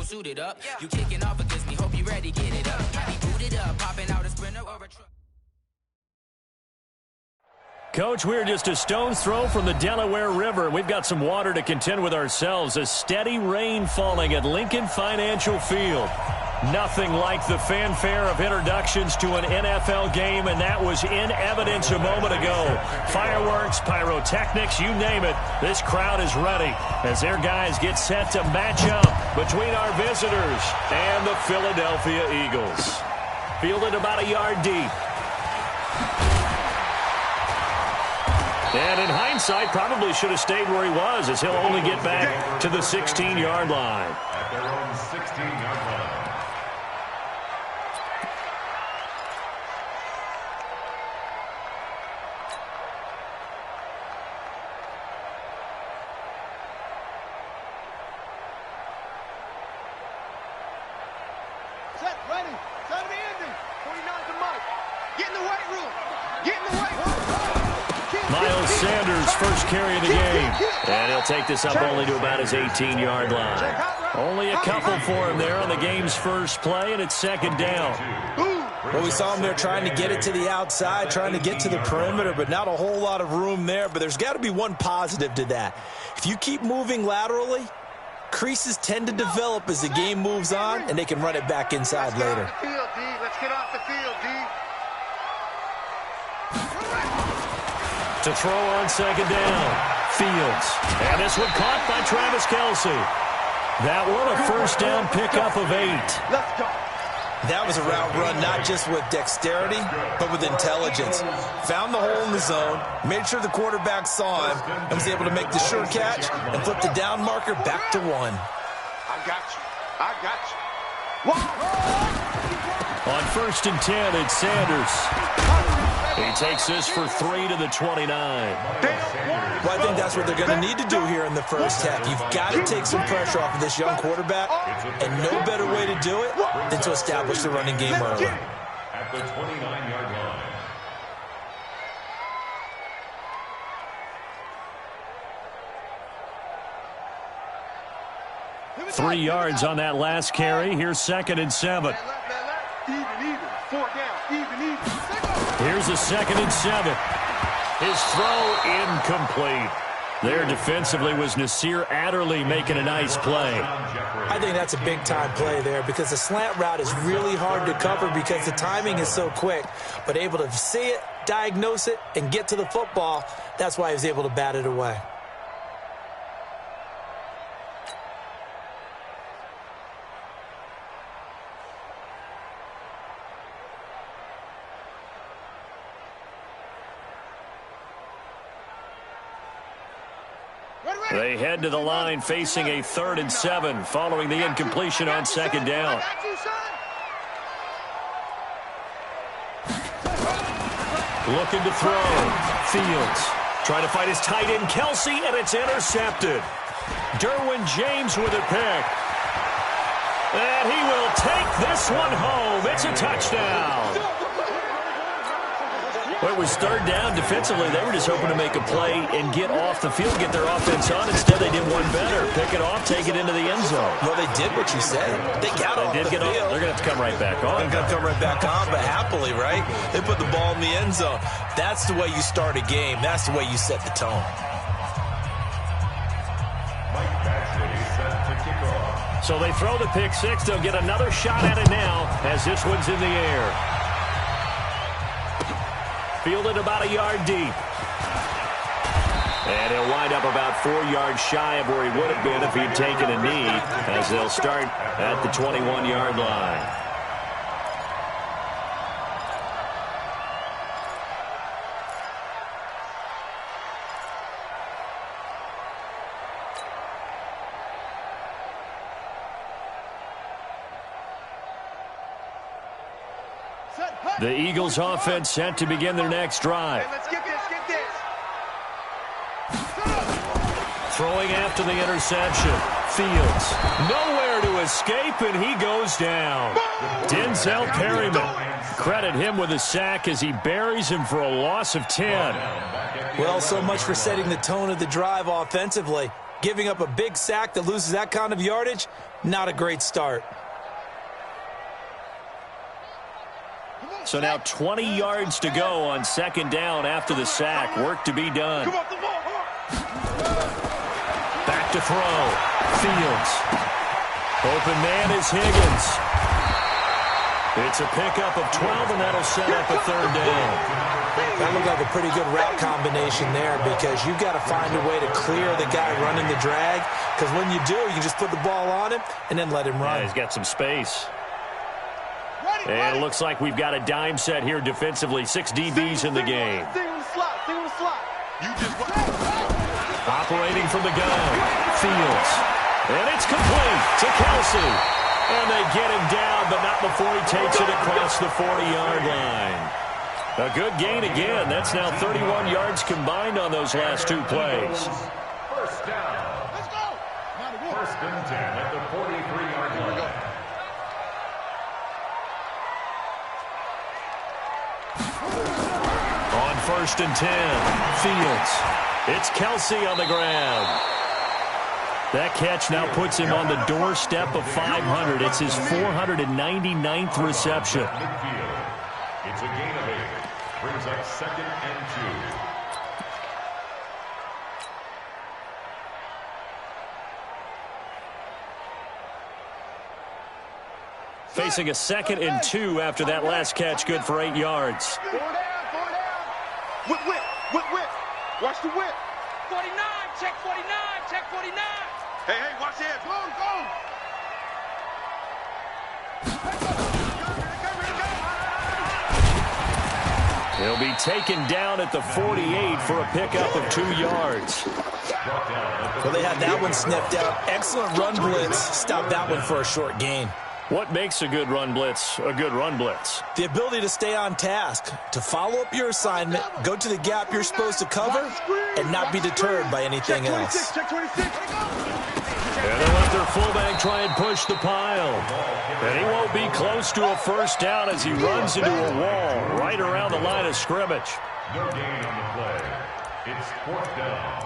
suited up. You kicking off against me, hope you ready, get it up. Got me booted up, popping out a sprinter or a truck. Coach, we're just a stone's throw from the Delaware River. We've got some water to contend with ourselves. A steady rain falling at Lincoln Financial Field. Nothing like the fanfare of introductions to an NFL game, and that was in evidence a moment ago. Fireworks, pyrotechnics, you name it. This crowd is ready as their guys get set to match up between our visitors and the Philadelphia Eagles. Fielded about a yard deep. And in hindsight, probably should have stayed where he was, as he'll only get back to the 16-yard line. At their own 16-yard line. Set, ready. Set to the ending. 49 to Mike. Get in the weight room. Get in the weight room. Miles Sanders first carry of the game. And he'll take this up only to about his 18-yard line. Only a couple for him there on the game's first play, and it's second down. Well, we saw him there trying to get it to the outside, trying to get to the perimeter, but not a whole lot of room there. But there's got to be one positive to that. If you keep moving laterally, creases tend to develop as the game moves on, and they can run it back inside later. Let's get off the field, D. To throw on second down, Fields. And this one caught by Travis Kelce. That one a first down pickup of 8. Let's go. That was a route run not just with dexterity, but with intelligence. Found the hole in the zone, made sure the quarterback saw him, and was able to make the sure catch and flip the down marker back to 1. I got you. I got you. On first and 10, it's Sanders. He takes this for 3 to the 29. Well, I think that's what they're going to need to do here in the first half. You've got to take some pressure off of this young quarterback, and no better way to do it than to establish the running game early. At the 29-yard line. 3 yards on that last carry. Here's second and 7. Even. 4 down. Even. Here's a second and 7. His throw incomplete. There defensively was Nasir Adderley making a nice play. I think that's a big-time play there because the slant route is really hard to cover because the timing is so quick. But able to see it, diagnose it, and get to the football, that's why he was able to bat it away. They head to the line facing a 3rd and 7 following the incompletion on second down. Looking to throw. Fields trying to fight his tight end Kelce, and it's intercepted. Derwin James with a pick. And he will take this one home. It's a touchdown. Well, it was 3rd down. Defensively, they were just hoping to make a play and get off the field, get their offense on. Instead, they did one better. Pick it off, take it into the end zone. Well, they did what you said. They got off the field. They're going to have to come right back on. They're going to come right back on, but happily, right? They put the ball in the end zone. That's the way you start a game. That's the way you set the tone. So they throw the pick 6. They'll get another shot at it now as this one's in the air. Fielded about a yard deep. And he'll wind up about 4 yards shy of where he would have been if he'd taken a knee, as they'll start at the 21-yard line. The Eagles offense set to begin their next drive. Hey, let's get this. Throwing after the interception. Fields nowhere to escape, and he goes down. Denzel Perryman. Credit him with a sack as he buries him for a loss of 10. Well, so much for setting the tone of the drive offensively. Giving up a big sack that loses that kind of yardage, not a great start. So now 20 yards to go on second down after the sack. Work to be done. Back to throw. Fields. Open man is Higgins. It's a pickup of 12, and that'll set up a third down. That looked like a pretty good route combination there because you've got to find a way to clear the guy running the drag, because when you do, you can just put the ball on him and then let him run. Yeah, he's got some space. And it looks like we've got a dime set here defensively. 6 DBs in the game. Operating from the gun. Fields. And it's complete to Kelsey. And they get him down, but not before he takes it across the 40-yard line. A good gain again. That's now 31 yards combined on those last 2 plays. First down. Let's go. First and 10 at the 43-yard line. On first and 10, Fields. It's Kelsey on the ground. That catch now puts him on the doorstep of 500. It's his 499th reception. It's a gain of 8. Brings up second and 2. Facing a second and 2 after that last catch, good for 8 yards. 4 down. Whip. Watch the whip. 49, check 49, check 49. Hey, watch the edge. Go. He'll be taken down at the 48 for a pickup of 2 yards. Well, they had that one sniffed out. Excellent run blitz. Stopped that one for a short gain. What makes a good run blitz a good run blitz? The ability to stay on task, to follow up your assignment, go to the gap you're supposed to cover, and not be deterred by anything else. Check 26. And they'll let their fullback try and push the pile. And he won't be close to a first down as he runs into a wall right around the line of scrimmage. No gain on the play. It's 4th down.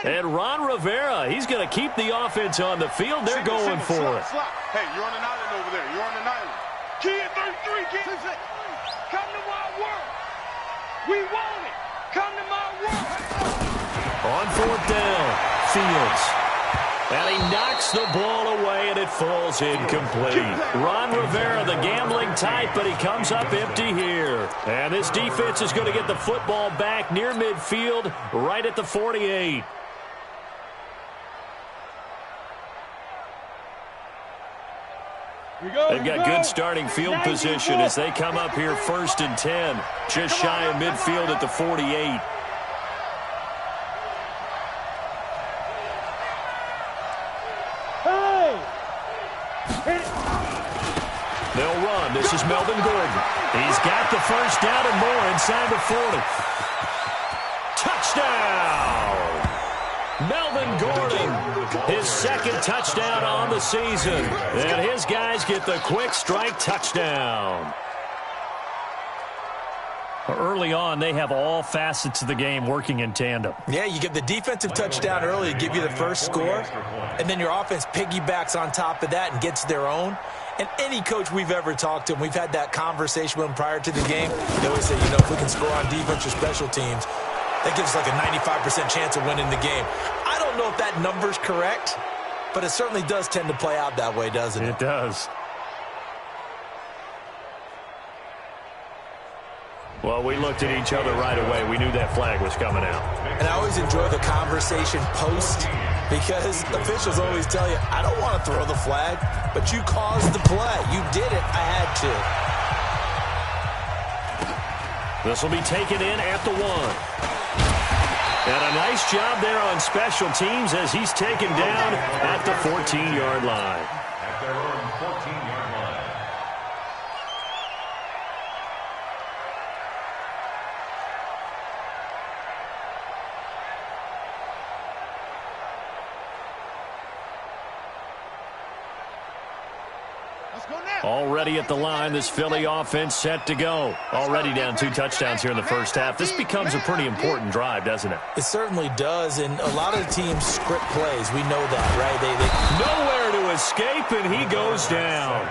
And Ron Rivera, he's going to keep the offense on the field. They're going for it. Hey, you're on an island over there. You're on an island. Key at 33, key. Come to my work. We want it. Come to my work. On 4th down, Fields. And he knocks the ball away, and it falls incomplete. Ron Rivera, the gambling type, but he comes up empty here. And this defense is going to get the football back near midfield, right at the 48. They've got good starting field position as they come up here 1st and 10, just shy of midfield at the 48. They'll run. This is Melvin Gordon. He's got the first down and more inside the 40. Touchdown! Melvin Gordon, his 2nd touchdown on the season. And his guys get the quick strike touchdown. Early on, they have all facets of the game working in tandem. Yeah, you get the defensive touchdown early to give you the first score, and then your offense piggybacks on top of that and gets their own. And any coach we've ever talked to, and we've had that conversation with them prior to the game, they always say, you know, if we can score on defense or special teams, that gives us like a 95% chance of winning the game. I don't know if that number's correct, but it certainly does tend to play out that way, doesn't it? It does. Well, we looked at each other right away. We knew that flag was coming out. And I always enjoy the conversation post because officials always tell you, I don't want to throw the flag, but you caused the play. You did it. I had to. This will be taken in at the 1. And a nice job there on special teams as he's taken down at the 14-yard line. At their own 14-yard line. Already at the line, this Philly offense set to go. Already down 2 touchdowns here in the first half. This becomes a pretty important drive, doesn't it? It certainly does, and a lot of the teams script plays. We know that, right? They nowhere to escape, and he goes down.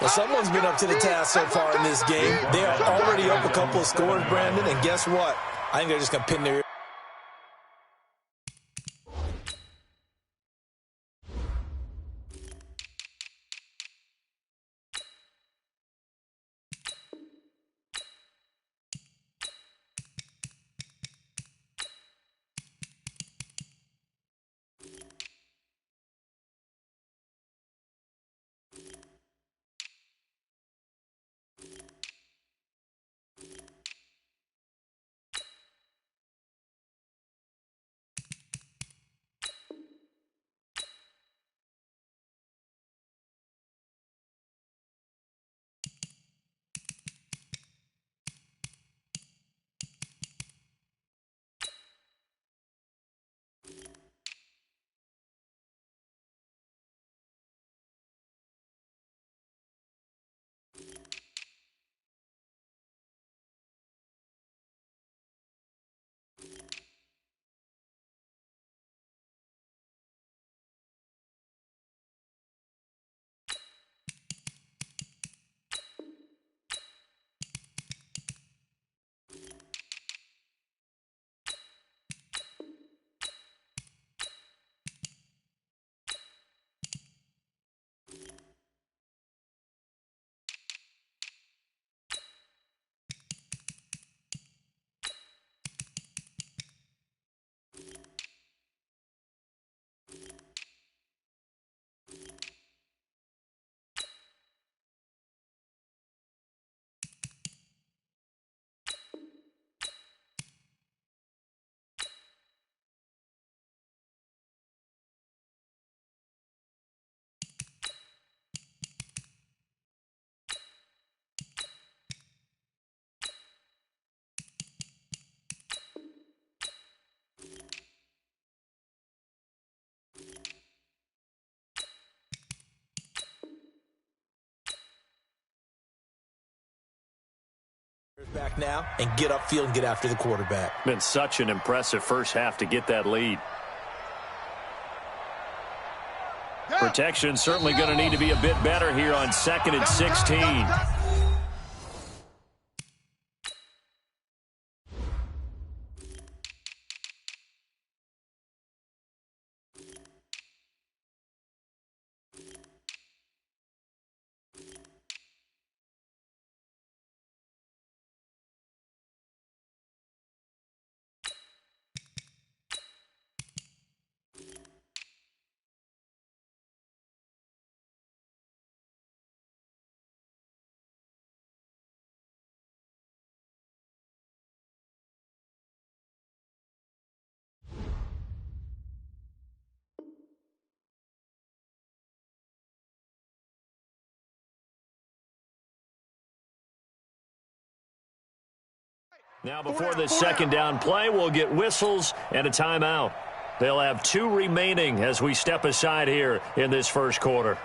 Well, someone's been up to the task so far in this game. They are already up a couple of scores, Brandon, and guess what? I think they're just going to pin their... back now and get upfield and get after the quarterback. Been such an impressive first half to get that lead. Protection certainly going to need to be a bit better here on 2nd and 16. Now before this second down play, we'll get whistles and a timeout. They'll have 2 remaining as we step aside here in this first quarter.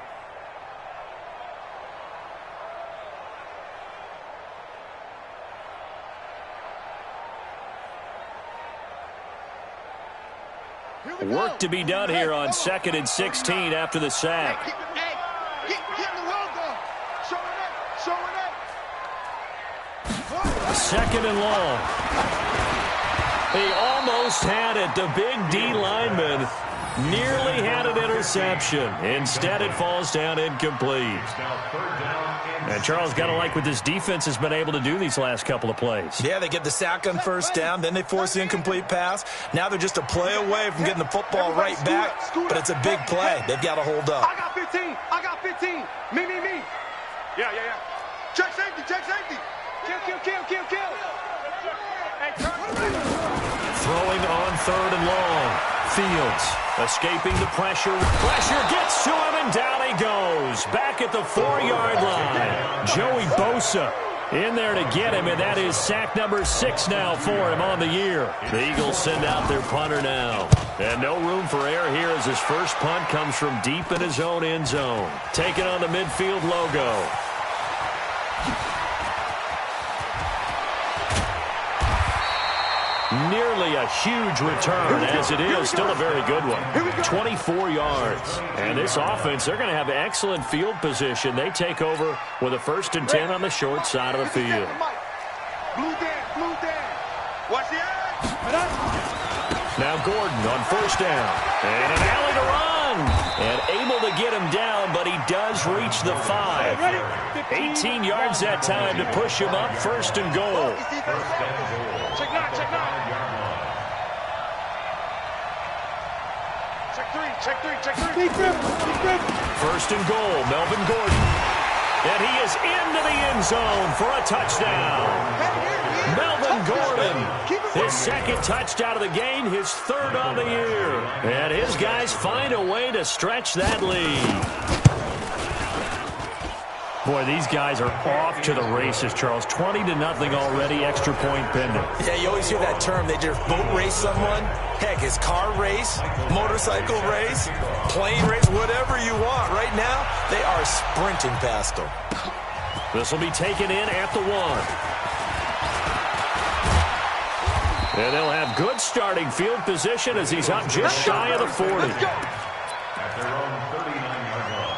Work to be done here on 2nd and 16 after the sack. Second and long. He almost had it. The big D lineman nearly had an interception. Instead, it falls down incomplete. And Charles, got to like what this defense has been able to do these last couple of plays. Yeah, they get the sack on first down, then they force the incomplete pass. Now they're just a play away from getting the football right back, but it's a big play. They've got to hold up. I got 15. I got 15. Me. Yeah. Check safety. Kill. Throwing on 3rd and long. Fields escaping the pressure. Pressure gets to him, and down he goes. Back at the 4-yard line. Joey Bosa in there to get him, and that is sack number 6 now for him on the year. The Eagles send out their punter now. And no room for error here as his first punt comes from deep in his own end zone. Taking on the midfield logo. Nearly a huge return, as it is still a very good one. 24 yards. And this offense, they're going to have excellent field position. They take over with a 1st and 10 on the short side of the field. Now Gordon on 1st down. And an alley to run. And able to get him down, but he does reach the 5. 18 yards that time to push him up, 1st and goal. Check 9, check 9. Check three. 1st and goal, Melvin Gordon. And he is into the end zone for a touchdown. Melvin Gordon, his 2nd touchdown of the game, his 3rd on the year. And his guys find a way to stretch that lead. Boy, these guys are off to the races, Charles. 20-0 already, extra point pending. Yeah, you always hear that term. They just boat race someone. Heck, it's car race, motorcycle race, plane race, whatever you want. Right now, they are sprinting past them. This will be taken in at the 1. And they'll have good starting field position as he's up just shy of the 40. At their own 39-yard line.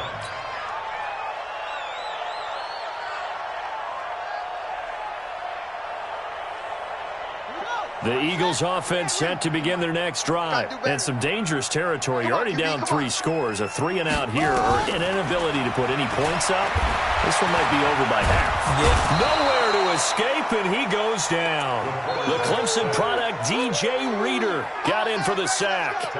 The Eagles offense set to begin their next drive. And some dangerous territory. You're already down 3 scores. A 3-and-out here or an inability to put any points up. This one might be over by half. Yeah. Nowhere to escape, and he goes down. The Clemson product, DJ Reader, got in for the sack.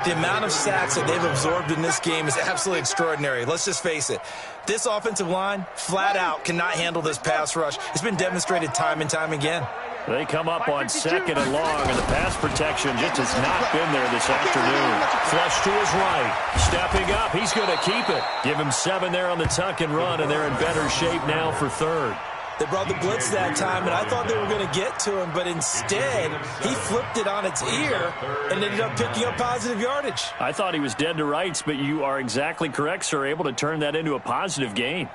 The amount of sacks that they've absorbed in this game is absolutely extraordinary. Let's just face it. This offensive line, flat out, cannot handle this pass rush. It's been demonstrated time and time again. They come up on 2nd and long, and the pass protection just has not been there this afternoon. Flush to his right. Stepping up, he's going to keep it. Give him 7 there on the tuck and run, and they're in better shape now for 3rd. They brought the blitz that time, and I thought they were going to get to him, but instead, he flipped it on its ear and ended up picking up positive yardage. I thought he was dead to rights, but you are exactly correct, sir, able to turn that into a positive gain.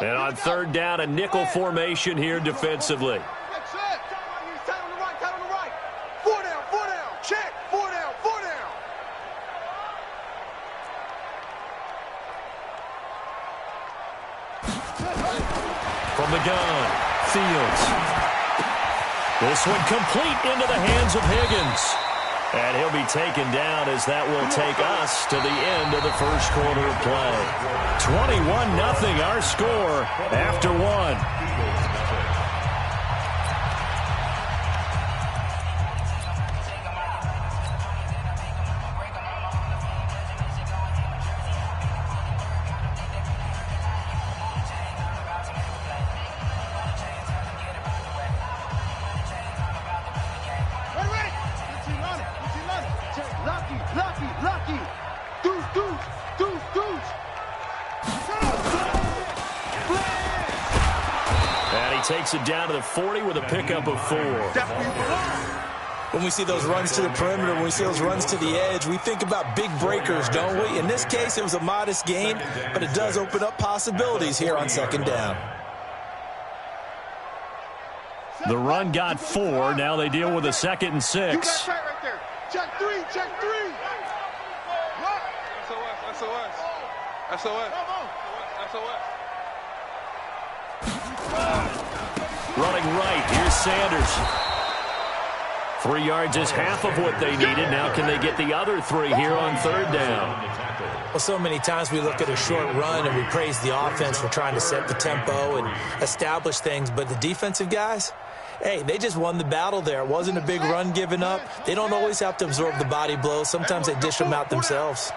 And on 3rd down, a nickel formation here defensively. From the gun, Fields. This one complete into the hands of Higgins. And he'll be taken down as that will take us to the end of the 1st quarter of play. 21-0 our score after 1. Lucky. Deuce. And he takes it down to the 40 with a pickup of 4. When we see those runs to the perimeter, when we see those runs to the edge, we think about big breakers, don't we? In this case, it was a modest gain, but it does open up possibilities here on 2nd down. The run got 4. Now they deal with a 2nd and 6. Check 3. SOS. Running right, here's Sanders. 3 yards is half of what they needed. Now can they get the other 3 here on 3rd down? Well, so many times we look at a short run and we praise the offense for trying to set the tempo and establish things, but the defensive guys, hey, they just won the battle there. It wasn't a big run given up. They don't always have to absorb the body blows. Sometimes they dish them out themselves.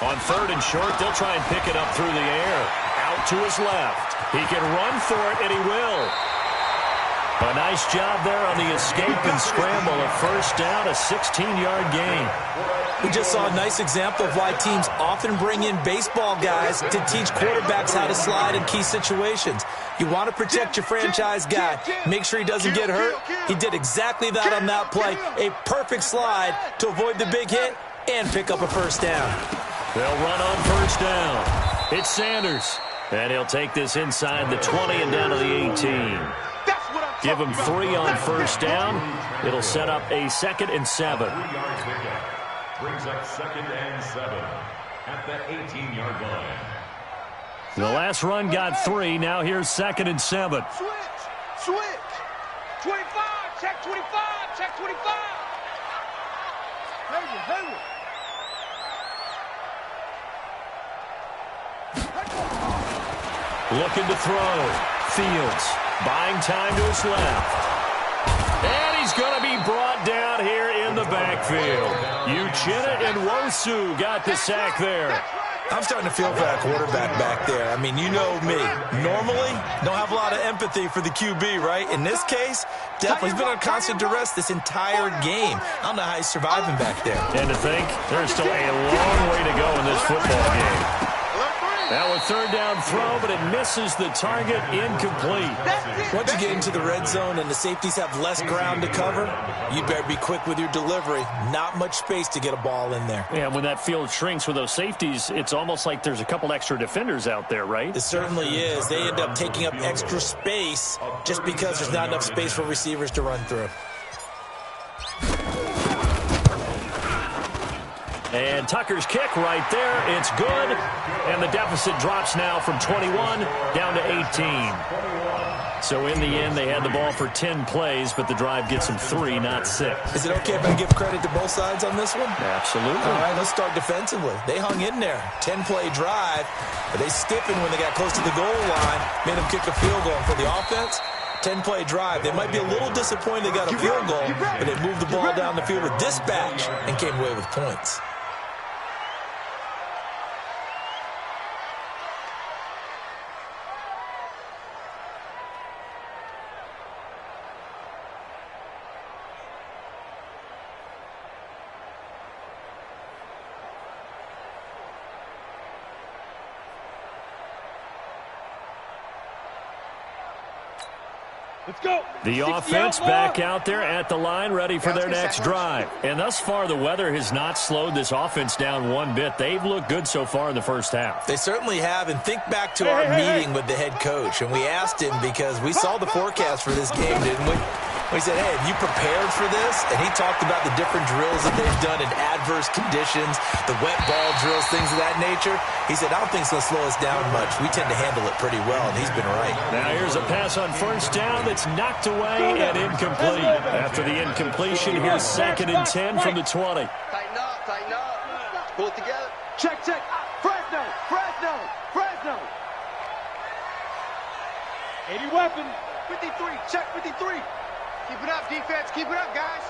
On 3rd and short, they'll try and pick it up through the air. Out to his left. He can run for it, and he will. A nice job there on the escape and scramble. A first down, a 16-yard gain. We just saw a nice example of why teams often bring in baseball guys to teach quarterbacks how to slide in key situations. You want to protect your franchise guy. Make sure he doesn't get hurt. He did exactly that on that play. A perfect slide to avoid the big hit and pick up a first down. They'll run on first down. It's Sanders. And he'll take this inside the 20 and down to the 18. Give him 3 on first down. It'll set up a 2nd and 7. 3 yards pickup. Brings up 2nd and 7 at the 18-yard line. The last run got 3. Now here's 2nd and 7. Switch. 25. Check 25. Check 25. Hayward. Looking to throw. Fields buying time to his left. And he's going to be brought down here in the backfield. Uchenna and Wosu got the sack there. I'm starting to feel for that quarterback back there. I mean, you know me. Normally, don't have a lot of empathy for the QB, right? In this case, definitely he's been on constant duress this entire game. I don't know how he's surviving back there. And to think, there's still a long way to go in this football game. Now a 3rd down throw, but it misses the target, incomplete. Once you get into the red zone and the safeties have less ground to cover, you better be quick with your delivery. Not much space to get a ball in there. Yeah, when that field shrinks with those safeties, it's almost like there's a couple extra defenders out there, right? It certainly is. They end up taking up extra space just because there's not enough space for receivers to run through. And Tucker's kick right there. It's good. And the deficit drops now from 21 down to 18. So in the end, they had the ball for 10 plays, but the drive gets them 3, not 6. Is it okay if I give credit to both sides on this one? Absolutely. All right, let's start defensively. They hung in there. 10-play drive, but they stiffened when they got close to the goal line, made them kick a field goal. For the offense, 10-play drive. They might be a little disappointed they got a field goal, but they moved the ball down the field with dispatch and came away with points. Let's go. The offense back out there at the line, ready for their next drive. And thus far, the weather has not slowed this offense down one bit. They've looked good so far in the first half. They certainly have. And think back to our meeting with the head coach. And we asked him because we saw the forecast for this game, didn't we? We said, hey, have you prepared for this? And he talked about the different drills that they've done in adverse conditions, the wet ball drills, things of that nature. He said, I don't think it's going to slow us down much. We tend to handle it pretty well, and he's been right. Now here's a pass on first down that's knocked away and incomplete. After the incompletion, here's 2nd and 10 from the 20. Tighten up. Pull it together. Check. Fresno. 80 weapon. 53. Check 53. Keep it up, defense. Keep it up, guys.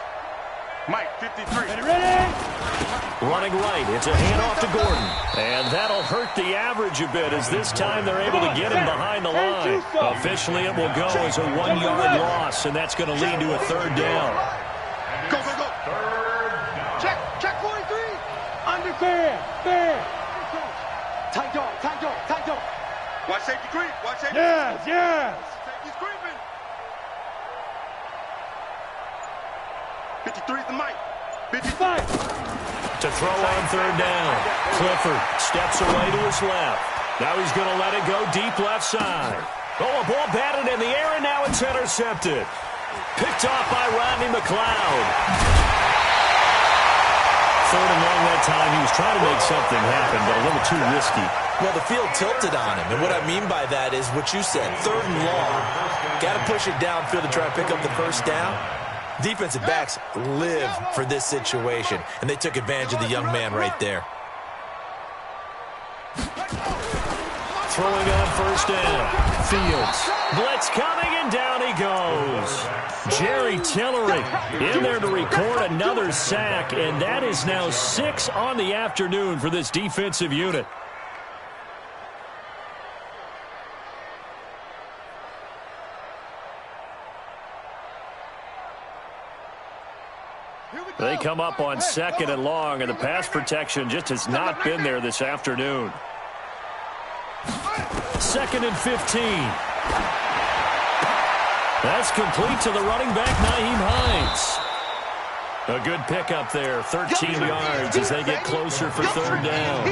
Mike, 53. Ready? Running right. It's a handoff to Gordon. And that'll hurt the average a bit as this time they're able to get him behind the line. Officially, it will go as a 1-yard loss, and that's going to lead to a 3rd down. Go. Check 43. Under fair. Tight dog. Watch safety creep. Yes. Safety's creeping. 53 is the mic. 55. To throw on 3rd down. Clifford steps away to his left. Now he's going to let it go deep left side. Oh, a ball batted in the air, and now it's intercepted. Picked off by Rodney McLeod. 3rd and long that time. He was trying to make something happen, but a little too risky. Well, the field tilted on him, and what I mean by that is what you said, 3rd and long. Got to push it downfield to try to pick up the first down. Defensive backs live for this situation, and they took advantage of the young man right there. throwing on first down. Fields. Blitz coming, and down he goes. Jerry Tillery in there to record another sack, and that is now 6 on the afternoon for this defensive unit. They come up on 2nd and long, and the pass protection just has not been there this afternoon. 2nd and 15. That's complete to the running back, Nyheim Hines. A good pickup there, 13 yards as they get closer for 3rd down.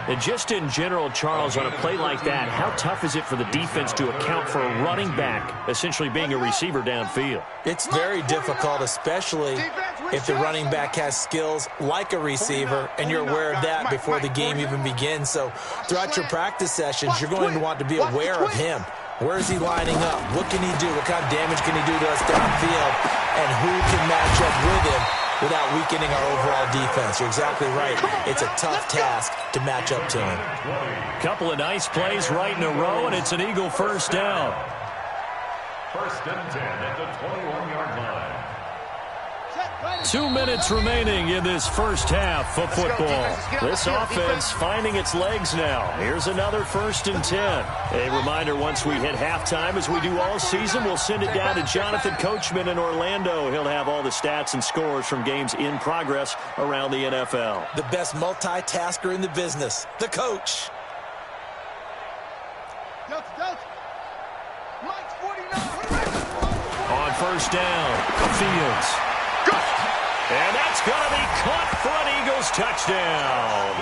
And just in general, Charles, on a play like that, how tough is it for the defense to account for a running back essentially being a receiver downfield? It's very difficult, especially if the running back has skills like a receiver, and you're aware of that before the game even begins. So throughout your practice sessions, you're going to want to be aware of him. Where is he lining up? What can he do? What kind of damage can he do to us downfield? And who can match up with him without weakening our overall defense? You're exactly right. It's a tough task to match up to him. Couple of nice plays right in a row, and it's an Eagle first down. 1st and 10 at the 21-yard line. 2 minutes remaining in this first half of football. This offense finding its legs now. Here's another 1st and 10. A reminder, once we hit halftime, as we do all season, we'll send it down to Jonathan Coachman in Orlando. He'll have all the stats and scores from games in progress around the NFL. The best multitasker in the business, the coach. On first down, Fields. And that's going to be caught for an Eagles touchdown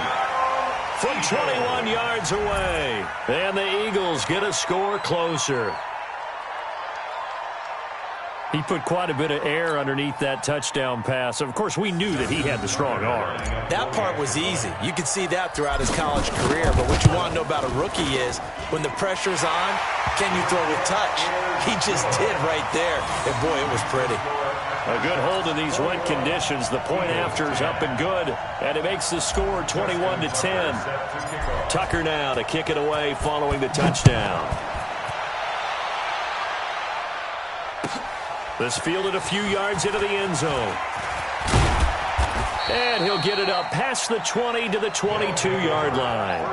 from 21 yards away. And the Eagles get a score closer. He put quite a bit of air underneath that touchdown pass. Of course, we knew that he had the strong arm. That part was easy. You could see that throughout his college career. But what you want to know about a rookie is when the pressure's on, can you throw with touch? He just did right there. And, boy, it was pretty. A good hold in these wet conditions. The point after is up and good. And it makes the score 21-10. Tucker now to kick it away following the touchdown. This fielded a few yards into the end zone. And he'll get it up past the 20 to the 22-yard line.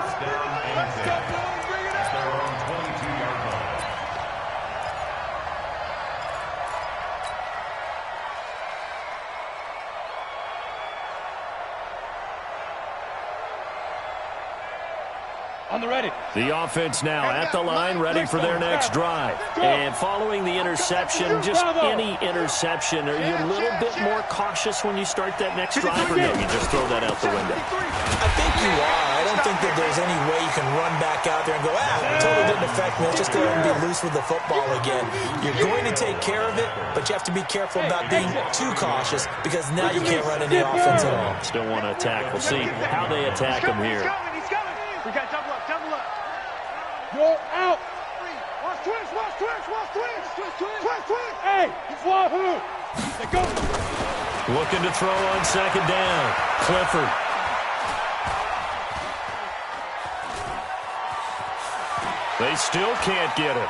The offense now at the line, ready for their next drive. And following the interception, just any interception, are you a little bit more cautious when you start that next drive, or no, you just throw that out the window? I think you are. I don't think that there's any way you can run back out there and go, it totally didn't affect me. Let's just go ahead and be loose with the football again. You're going to take care of it, but you have to be careful about being too cautious because now you can't run any offense at all. Still want to attack. We'll see how they attack him here. We got double up. Go out. Watch twist. Hey, wahoo. Let go. Looking to throw on 2nd down. Clifford. They still can't get it.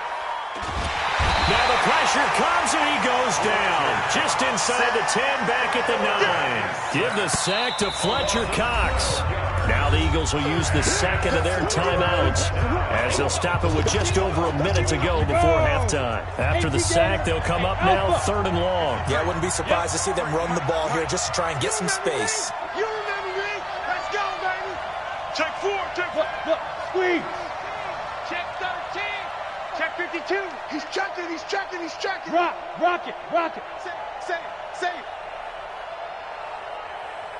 Now the pressure comes and he goes down. Just inside the 10, back at the 9. Give the sack to Fletcher Cox. Now the Eagles will use the second of their timeouts as they'll stop it with just over a minute to go before halftime. After the sack, they'll come up now 3rd and long. Yeah, I wouldn't be surprised to see them run the ball here just to try and get some space. You remember me? Let's go, baby. Check 4. Look. Squeeze. Check 13. Check 52. He's checking. Rock it. Say it.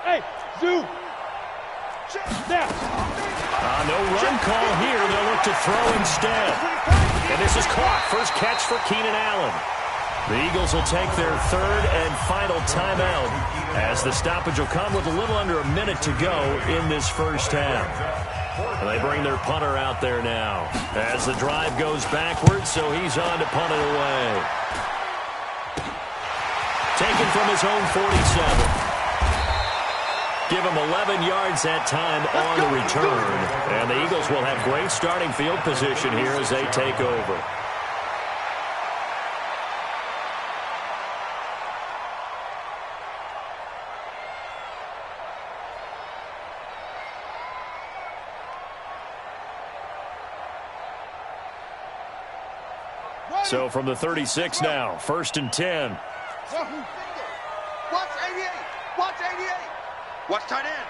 Hey, zoom. No run call here. They'll look to throw instead. And this is caught. First catch for Keenan Allen. The Eagles will take their 3rd and final timeout as the stoppage will come with a little under a minute to go in this first half. And they bring their punter out there now as the drive goes backwards, so he's on to punt it away. Taken from his own 47. Give him 11 yards that time on the return. And the Eagles will have great starting field position here as they take over. So from the 36 now, 1st and 10. Watch 88. Watch 88. Watch tight end.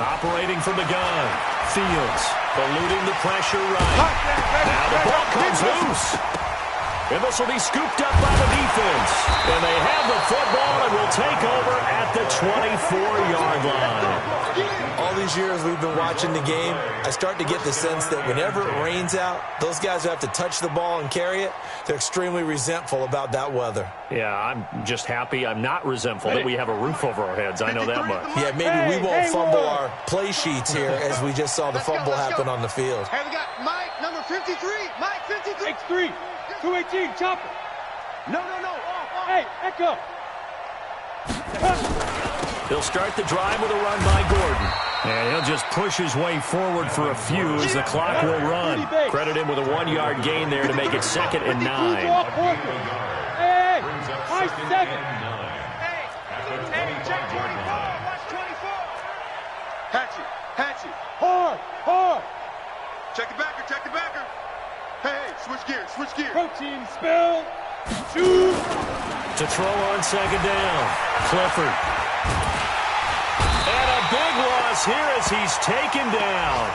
Operating from the gun. Fields eluding the pressure right. Now the ball comes loose. And this will be scooped up by the defense. And they have the football and will take over at the 24-yard line. All these years we've been watching the game, I start to get the sense that whenever it rains out, those guys who have to touch the ball and carry it, they're extremely resentful about that weather. Yeah, I'm just happy I'm not resentful that we have a roof over our heads. I know that much. Yeah, maybe we won't fumble our play sheets here as we just saw the fumble happen on the field. Hey, we got Mike, number 53. Mike, 53. X3, 218, chopper. No. Hey, Echo. He'll start the drive with a run by Gordon. And he'll just push his way forward for a few as the clock will run. Credit him with a 1-yard gain there to make it 2nd and 9. Hey, nice second. Hey, check 24. Watch 24. Hatchet. Hard. Check the backer. Hey, switch gears. Protein spill. Shoot. To throw on 2nd down. Clifford. And a big loss here as he's taken down.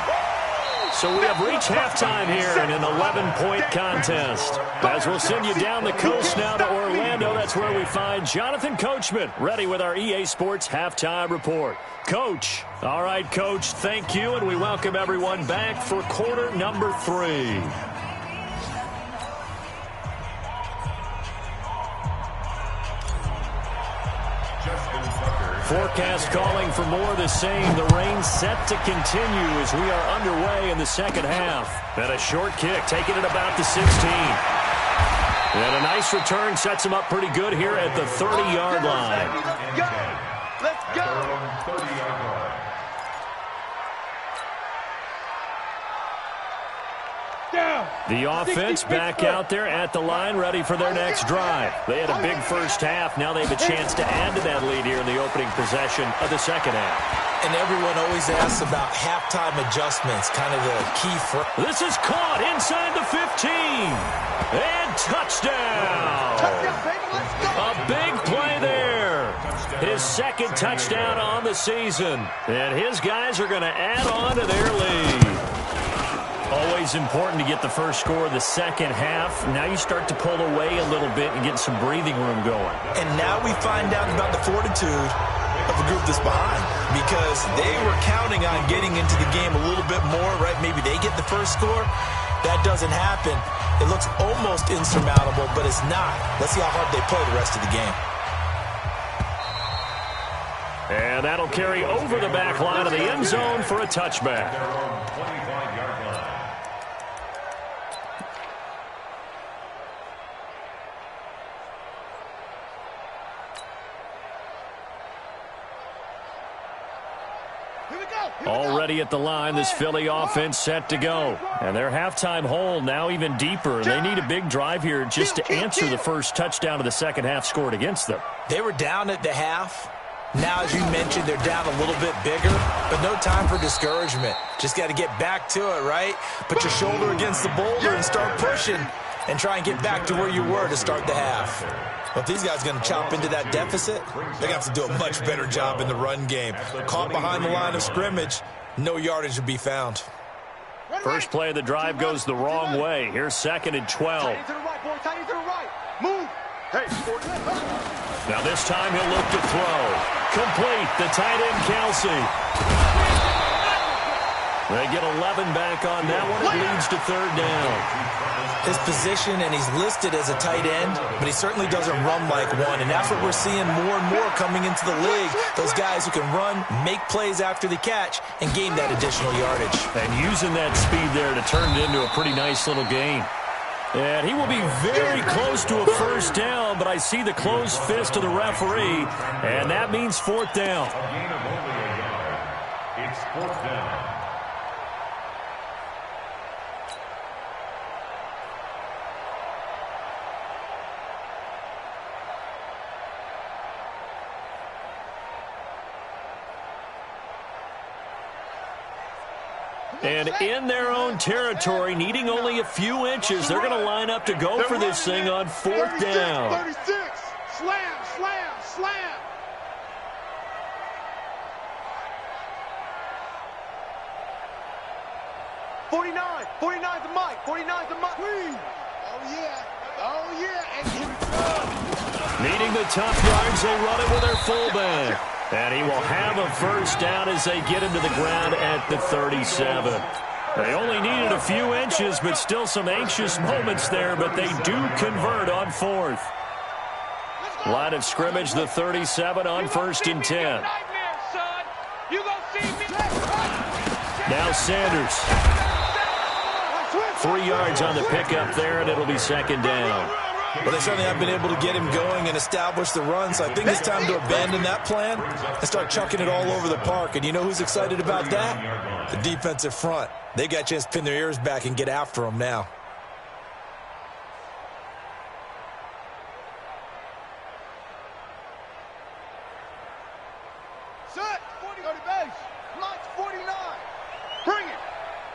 So we have reached halftime here in an 11-point contest. As we'll send you down the coast now to Orlando, that's where we find Jonathan Coachman, ready with our EA Sports Halftime Report. Coach. All right, Coach, thank you, and we welcome everyone back for quarter number 3. Forecast calling for more of the same. The rain set to continue as we are underway in the second half. And a short kick, taking it about the 16. And a nice return sets him up pretty good here at the 30-yard line. Let's go. 30-yard line. The offense back out there at the line, ready for their next drive. They had a big first half. Now they have a chance to add to that lead here in the opening possession of the second half. And everyone always asks about halftime adjustments, kind of the key for. This is caught inside the 15. And touchdown. A big play there. His 2nd touchdown on the season. And his guys are going to add on to their lead. Always important to get the first score of the second half. Now you start to pull away a little bit and get some breathing room going. And now we find out about the fortitude of the group that's behind, because they were counting on getting into the game a little bit more, right? Maybe they get the first score. That doesn't happen. It looks almost insurmountable, but it's not. Let's see how hard they play the rest of the game. And that'll carry over the back line of the end zone for a touchback. Already at the line, this Philly offense set to go. And their halftime hole now even deeper. They need a big drive here just to answer the first touchdown of the second half scored against them. They were down at the half. Now, as you mentioned, they're down a little bit bigger, but no time for discouragement. Just got to get back to it, right? Put your shoulder against the boulder and start pushing and try and get back to where you were to start the half. Well, if these guys are going to chop into that deficit, they're going to have to do a much better job in the run game. Caught behind the line of scrimmage, no yardage to be found. First play of the drive goes the wrong way. Here's 2nd and 12. Tight end to the right, boy. Tight end to the right. Move. Hey, now this time he'll look to throw. Complete. The tight end, Kelsey. They get 11 back on that one. It leads to 3rd down. His position, and he's listed as a tight end, but he certainly doesn't run like one, and that's what we're seeing more and more coming into the league. Those guys who can run, make plays after the catch, and gain that additional yardage. And using that speed there to turn it into a pretty nice little gain. And he will be very close to a first down, but I see the closed fist of the referee, and that means fourth down. A gain of only a yard. It's fourth down. And in their own territory, needing only a few inches, they're going to line up to go for this thing on fourth down. 36, slam, slam, slam. '49's the mic, 49's the mic. Oh yeah, and here we go. Needing the tough yards, they run it with their fullback. And he will have a first down as they get him to the ground at the 37. They only needed a few inches, but still some anxious moments there, but they do convert on fourth. Line of scrimmage, the 37 on first and 10. Now Sanders. 3 yards on the pickup there, and it'll be second down. Well, they certainly have been able to get him going and establish the run, so I think it's time to abandon that plan and start chucking it all over the park. And you know who's excited about that? The defensive front. They got a chance to pin their ears back and get after him now. Set, 40 on the base. Lights 49. Bring it.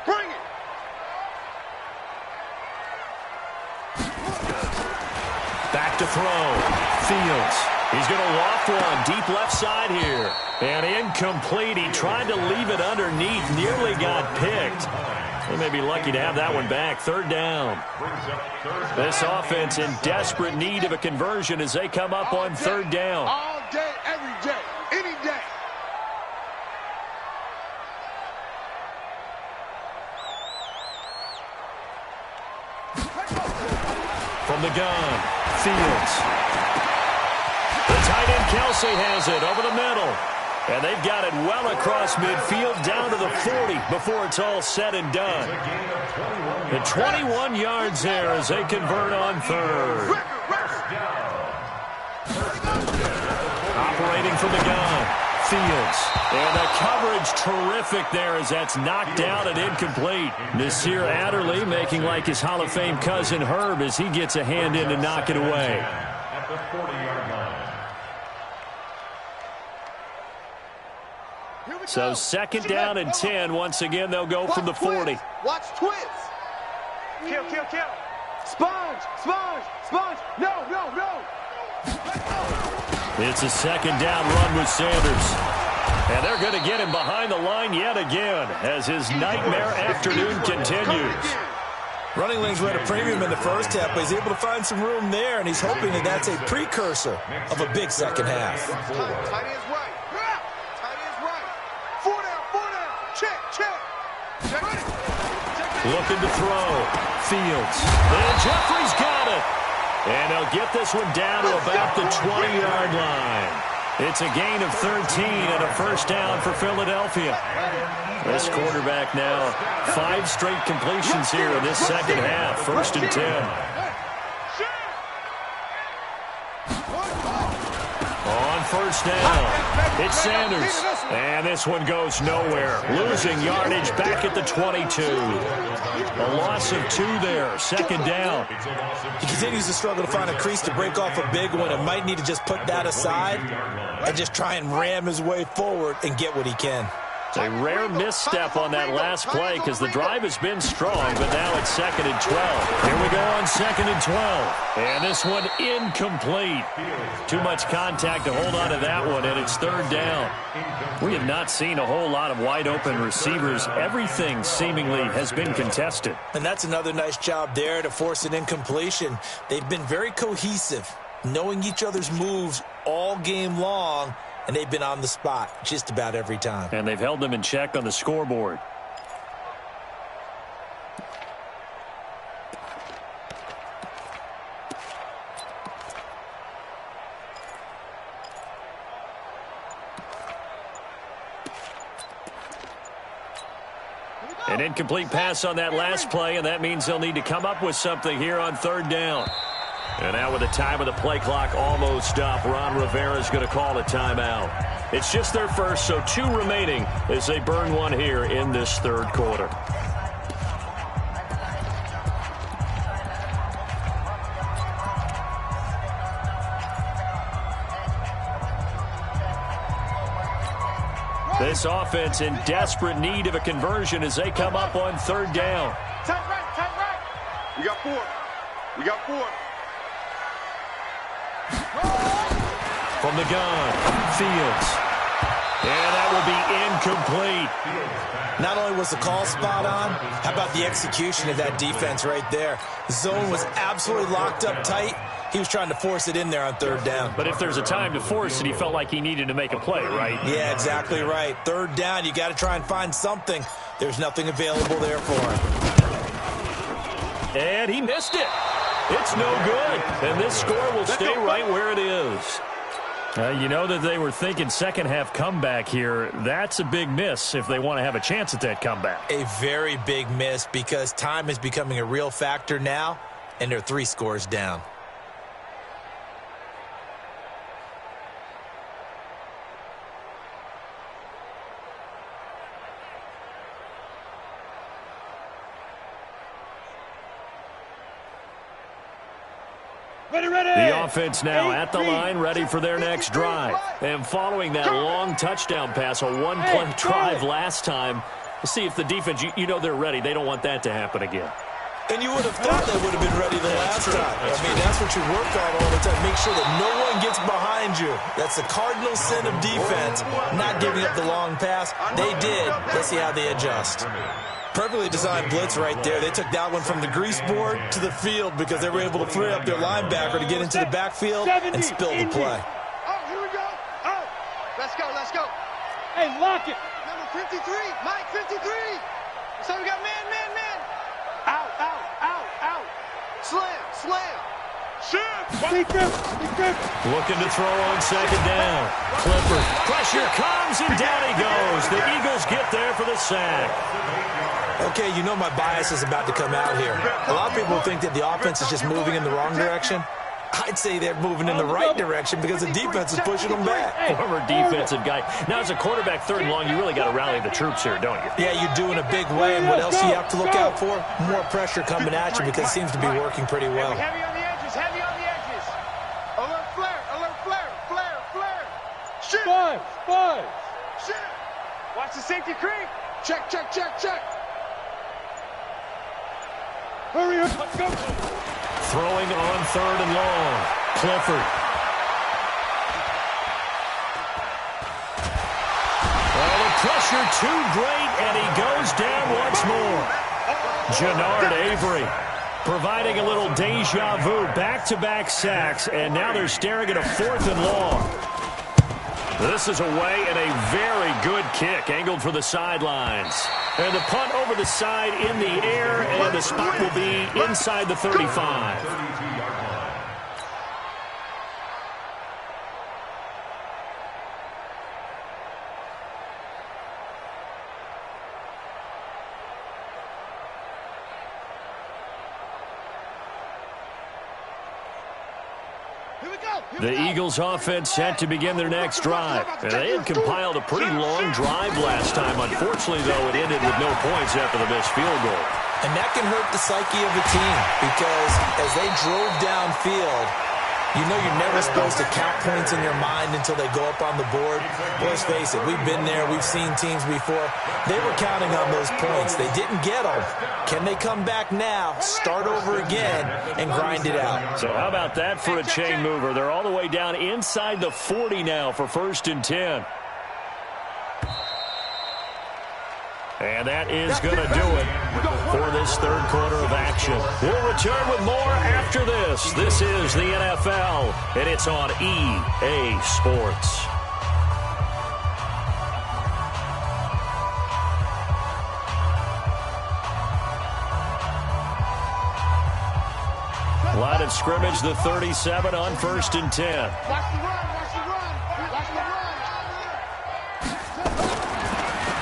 Bring it. Back to throw. Fields. He's going to loft one deep left side here. And incomplete. He tried to leave it underneath. Nearly got picked. They may be lucky to have that one back. Third down. This offense in desperate need of a conversion as they come up on third down. All day, every day, any day. From the gun, Fields. The tight end Kelsey has it over the middle. And they've got it well across midfield down to the 40 before it's all said and done. The 21 yards there as they convert on third. Operating from the gun, Fields. And the coverage terrific there as that's knocked down and incomplete. Nasir Adderley making like his Hall of Fame cousin Herb as he gets a hand in to knock it away. At the 40-yard line. So second down and 10. Once again, they'll go from the 40. Watch twins. Kill. Sponge. No. It's a second down run with Sanders. And they're going to get him behind the line yet again as his nightmare afternoon continues. Running lanes were at a premium in the first half, but he's able to find some room there, and he's hoping that that's a precursor of a big second half. Tight end's right. Four down. Check. Looking to throw. Fields. And Jeffrey's got it. And they'll get this one down to about the 20-yard line. It's a gain of 13 and a first down for Philadelphia. This quarterback now, 5 straight completions here in this second half. First and 10. On first down, it's Sanders. And this one goes nowhere. Losing yardage back at the 22. A loss of 2 there. Second down. He continues to struggle to find a crease to break off a big one and might need to just put that aside and just try and ram his way forward and get what he can. A rare misstep on that last play because the drive has been strong, but now it's second and 12. Here we go on second and 12. And this one incomplete. Too much contact to hold on to that one, and it's third down. We have not seen a whole lot of wide-open receivers. Everything seemingly has been contested. And that's another nice job there to force an incompletion. They've been very cohesive, knowing each other's moves all game long, and they've been on the spot just about every time. And they've held them in check on the scoreboard. An incomplete pass on that last play, and that means they'll need to come up with something here on third down. And now with the time of the play clock almost up, Ron Rivera's going to call a timeout. It's just their first, so 2 remaining as they burn one here in this third quarter. This offense in desperate need of a conversion as they come up on third down. Tight right. We got 4. From the gun, Fields. And that will be incomplete. Not only was the call spot on, how about the execution of that defense right there? The zone was absolutely locked up tight. He was trying to force it in there on third down. But if there's a time to force it, he felt like he needed to make a play, right? Yeah, exactly right. Third down, you got to try and find something. There's nothing available there for him. And he missed it. It's no good. And this score will stay right where it is. You know that they were thinking second half comeback here. That's a big miss if they want to have a chance at that comeback. A very big miss because time is becoming a real factor now, and they're 3 scores down. The offense now at the line, ready for their next drive. And following that long touchdown pass, a 1-play drive last time, let's see if the defense, you know they're ready. They don't want that to happen again. And you would have thought they would have been ready the last time. I mean, that's what you work on all the time. Make sure that no one gets behind you. That's the cardinal sin of defense, not giving up the long pass. They did. Let's see how they adjust. Perfectly designed blitz right there. They took that one from the grease board to the field because they were able to free up their linebacker to get into the backfield and spill the play. Oh, here we go. Oh, let's go. Hey, lock it. Number 53, Mike 53. So we got man. Out. Slam. Shoot. Be good. Looking to throw on second down. Clifford. Pressure comes, and down he goes. The Eagles get there for the sack. Okay, you know my bias is about to come out here. A lot of people think that the offense is just moving in the wrong direction. I'd say they're moving in the right direction because the defense is pushing them back. Former defensive guy. Now, as a quarterback, third and long, you really got to rally the troops here, don't you? Yeah, you do in a big way. And what else do you have to look out for? More pressure coming at you because it seems to be working pretty well. Heavy on the edges. Alert flare. Shoot. Five. Shoot. Watch the safety creep. Check. Hurry up. Let's go. Throwing on third and long. Clifford. Oh, the pressure too great, and he goes down once more. Jannard Avery providing a little deja vu. Back-to-back sacks, and now they're staring at a 4th and long. This is away, and a very good kick angled for the sidelines. And the punt over the side in the air, and the spot will be inside the 35. The Eagles offense set to begin their next drive. And they had compiled a pretty long drive last time. Unfortunately, though, it ended with no points after the missed field goal. And that can hurt the psyche of a team because as they drove downfield, you know you're never supposed to count points in your mind until they go up on the board. Let's face it, we've been there. We've seen teams before. They were counting on those points. They didn't get them. Can they come back now, start over again, and grind it out? So how about that for a chain mover? They're all the way down inside the 40 now for 1st and 10. And that is going to do it for this third quarter of action. We'll return with more after this. This is the NFL, and it's on EA Sports. Line of scrimmage, the 37 on 1st and 10. Watch the run.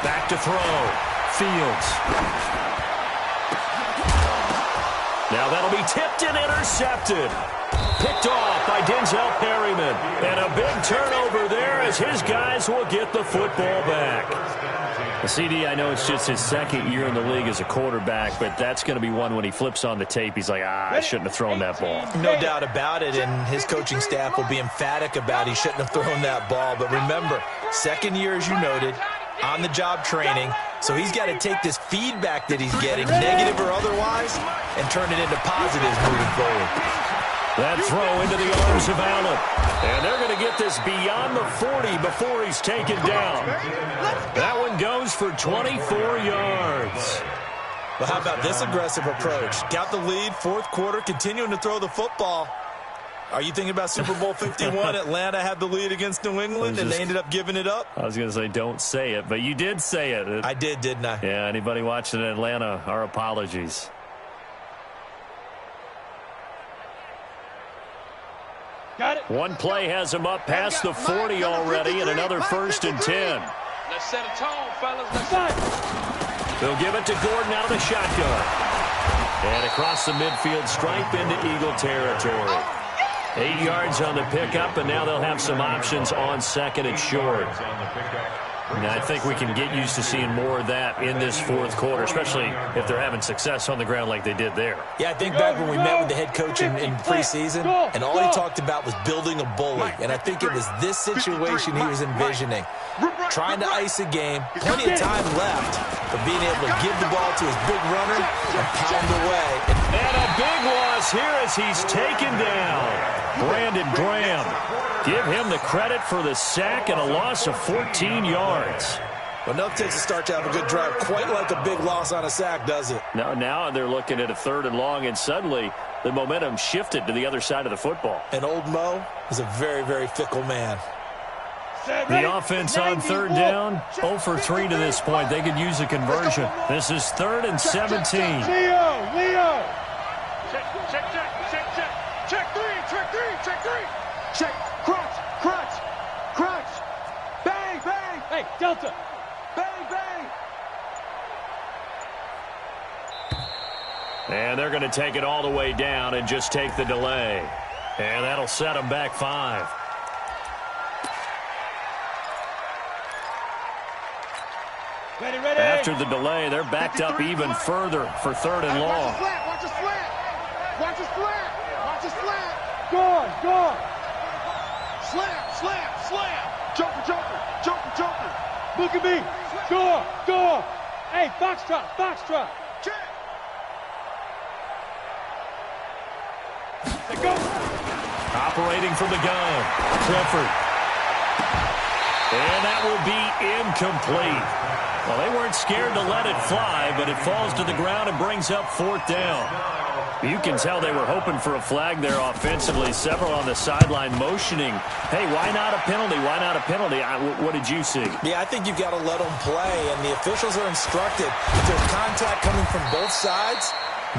Back to throw. midfield. Now that'll be tipped and intercepted. Picked off by Denzel Perryman. And a big turnover there as his guys will get the football back. The CD, I know it's just his second year in the league as a quarterback, but that's going to be one when he flips on the tape. He's like, I shouldn't have thrown that ball. No doubt about it, and his coaching staff will be emphatic about he shouldn't have thrown that ball. But remember, second year, as you noted, on-the-job training, so he's got to take this feedback that he's getting, negative or otherwise, and turn it into positives moving forward. That throw into the arms of Allen. And they're going to get this beyond the 40 before he's taken down. That one goes for 24 yards. Well, how about this aggressive approach? Got the lead, fourth quarter, continuing to throw the football. Are you thinking about Super Bowl 51? Atlanta had the lead against New England, and they ended up giving it up? I was going to say don't say it, but you did say it. I did, didn't I? Yeah, anybody watching in Atlanta, our apologies. Got it. One play has him up past the 40 already, and another 1st and 10. Let's set a tone, fellas. Let's They'll give it to Gordon out of the shotgun. And across the midfield stripe into Eagle territory. 8 yards on the pickup, and now they'll have some options on second and short. And I think we can get used to seeing more of that in this fourth quarter, especially if they're having success on the ground like they did there. Yeah, I think back when we met with the head coach in preseason, and all he talked about was building a bully. And I think it was this situation he was envisioning. Trying to ice a game, plenty of time left, but being able to give the ball to his big runner and pound away. And a big loss here as he's taken down. Brandon Graham. Give him the credit for the sack and a loss of 14 yards. Well, nothing takes a start to have a good drive quite like a big loss on a sack, does it? Now they're looking at a 3rd and long, and suddenly the momentum shifted to the other side of the football. And old Mo is a very, very fickle man. The offense on 3rd down, 0 for 3 to this point. They could use a conversion. This is 3rd and 17. Leo. check three. Check. Crunch. Bang. Hey, Delta. Bang. And they're going to take it all the way down and just take the delay. And that'll set them back 5. Ready. After the delay, they're backed up even further for 3rd and long. Watch a slant. Gone. Slam. Joker. Look at me. Go. Hey, foxtrot. Check. Let's go. Operating from the gun, Clifford. And that will be incomplete. Well, they weren't scared to let it fly, but it falls to the ground and brings up 4th down. You can tell they were hoping for a flag there offensively. Several on the sideline motioning, hey, why not a penalty? What did you see? Yeah, I think you've got to let them play, and the officials are instructed. If there's contact coming from both sides,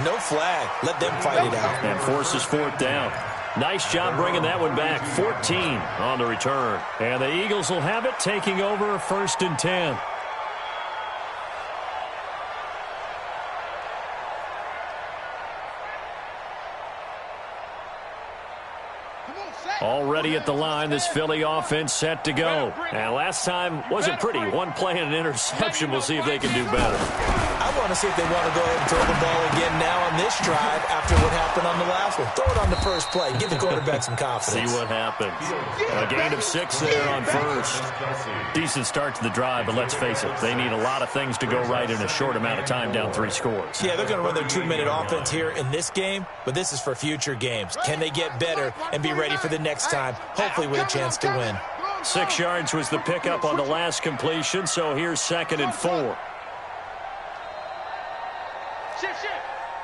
no flag. Let them fight it out. And forces 4th down. Nice job bringing that one back. 14 on the return. And the Eagles will have it, taking over 1st and 10. Already at the line, this Philly offense set to go. And last time wasn't pretty. One play and an interception. We'll see if they can do better. I want to see if they want to go ahead and throw the ball again now on this drive after what happened on the last one. Throw it on the first play. Give the quarterback some confidence. See what happens. A gain of 6 there on 1st. Decent start to the drive, but let's face it, they need a lot of things to go right in a short amount of time, down 3 scores. Yeah, they're going to run their 2-minute offense here in this game, but this is for future games. Can they get better and be ready for the next time, hopefully with a chance to win? 6 yards was the pickup on the last completion, so here's 2nd and 4. Shit.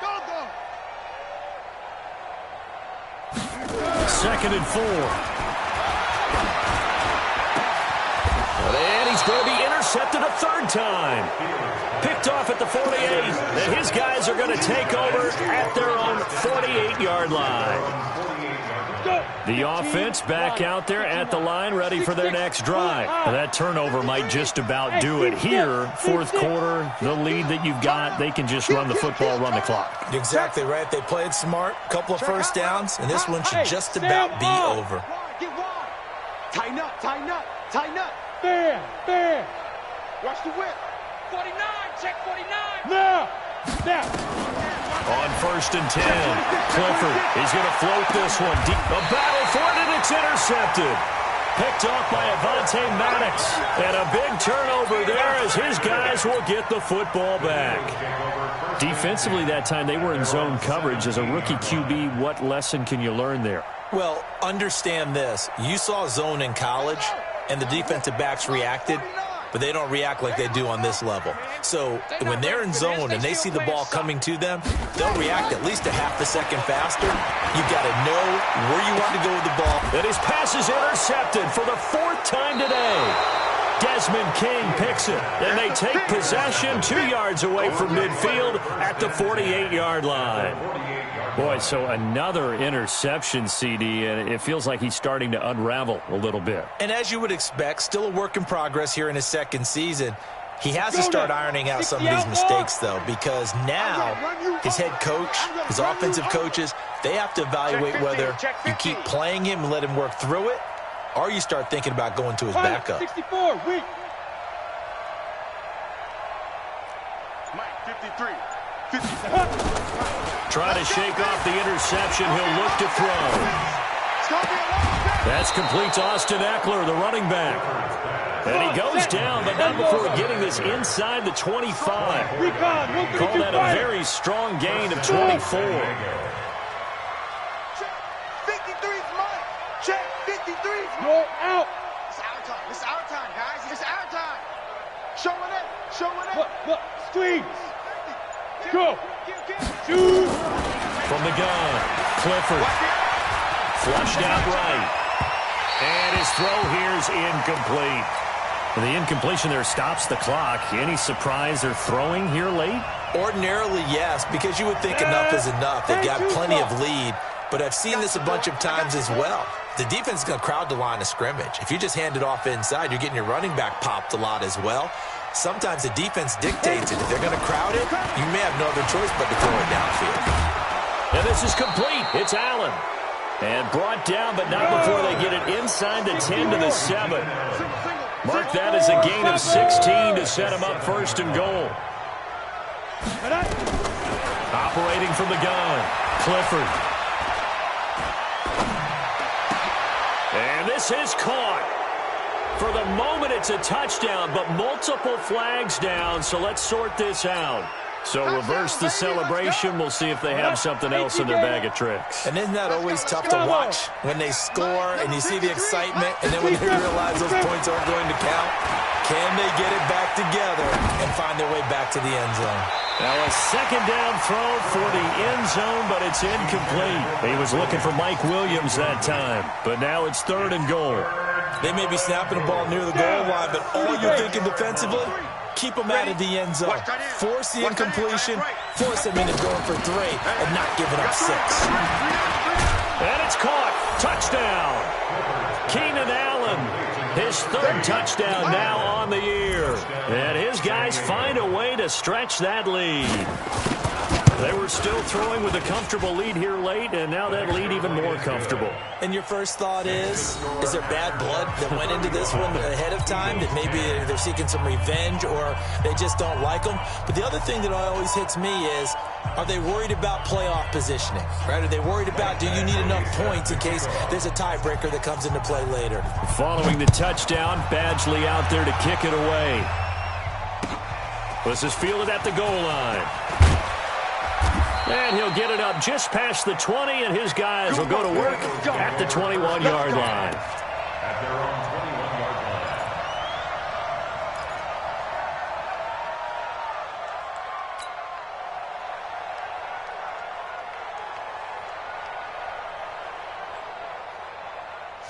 Go. 2nd and 4. And he's going to be intercepted a 3rd time. Picked off at the 48. And his guys are going to take over at their own 48-yard line. The offense back out there at the line, ready for their next drive. Now, that turnover might just about do it here. Fourth quarter, the lead that you've got, they can just run the football, run the clock. Exactly right. They played smart, couple of first downs, and this one should just about be over. Get wide. Tighten up, tighten up, tighten up. Bam. Watch the whip. 49, check 49. Now. On 1st and 10, Clifford is going to float this one deep. A battle for it, and it's intercepted. Picked off by Avonte Maddox. And a big turnover there as his guys will get the football back. Defensively that time, they were in zone coverage. As a rookie QB, what lesson can you learn there? Well, understand this. You saw zone in college, and the defensive backs reacted, but they don't react like they do on this level. So when they're in zone and they see the ball coming to them, they'll react at least a half a second faster. You've got to know where you want to go with the ball. And his pass is intercepted for the 4th time today. Desmond King picks it, and they take possession 2 yards away from midfield at the 48-yard line. Boy, so another interception, CD, and it feels like he's starting to unravel a little bit. And as you would expect, still a work in progress here in his second season. He has to start ironing out some of these mistakes, though, because now his head coach, his offensive coaches, they have to evaluate whether you keep playing him and let him work through it, or you start thinking about going to his backup. 64, weak. Mike, 53. Trying to shake off the interception. He'll look to throw. That's complete to Austin Eckler, the running back. And he goes down, but not before getting this inside the 25. Call that a very strong gain of 24. 53's Mike. Check 53's Mike. Go out. It's our time. It's our time, guys. It's our time. Showing it. Showing it. Look. Squeeze. Go. Shoot. From the gun, Clifford. Flushed out right. And his throw here is incomplete. The incompletion there stops the clock. Any surprise they're throwing here late? Ordinarily, yes, because you would think enough is enough. They've got plenty of lead, but I've seen this a bunch of times as well. The defense is going to crowd the line of scrimmage. If you just hand it off inside, you're getting your running back popped a lot as well. Sometimes the defense dictates it. If they're going to crowd it, you may have no other choice but to throw it downfield. And this is complete. It's Allen. And brought down, but not before they get it inside the 10 to the 7. Mark that as a gain of 16 to set him up 1st and goal. Operating from the gun, Clifford. And this is caught. For the moment, it's a touchdown, but multiple flags down, so let's sort this out. So reverse the celebration. We'll see if they have something else in their bag of tricks. And isn't that always tough to watch when they score and you see the excitement, and then when they realize those points aren't going to count? Can they get it back together and find their way back to the end zone? Now a 2nd down throw for the end zone, but it's incomplete. He was looking for Mike Williams that time, but now it's 3rd and goal. They may be snapping the ball near the goal line, but all you're thinking defensively, keep them out of the end zone. Force the incompletion, force them into going for 3 and not giving up 6. And it's caught. Touchdown. Keenan Allen, his 3rd touchdown now on the year. And his guys find a way to stretch that lead. They were still throwing with a comfortable lead here late, and now that lead even more comfortable. And your first thought is there bad blood that went into this one ahead of time, that maybe they're seeking some revenge or they just don't like them? But the other thing that always hits me is, are they worried about playoff positioning? Right? Are they worried about, do you need enough points in case there's a tiebreaker that comes into play later? Following the touchdown, Badgley out there to kick it away. This is fielded at the goal line. And he'll get it up just past the 20, and his guys will go to work at the 21-yard line. At their own 21-yard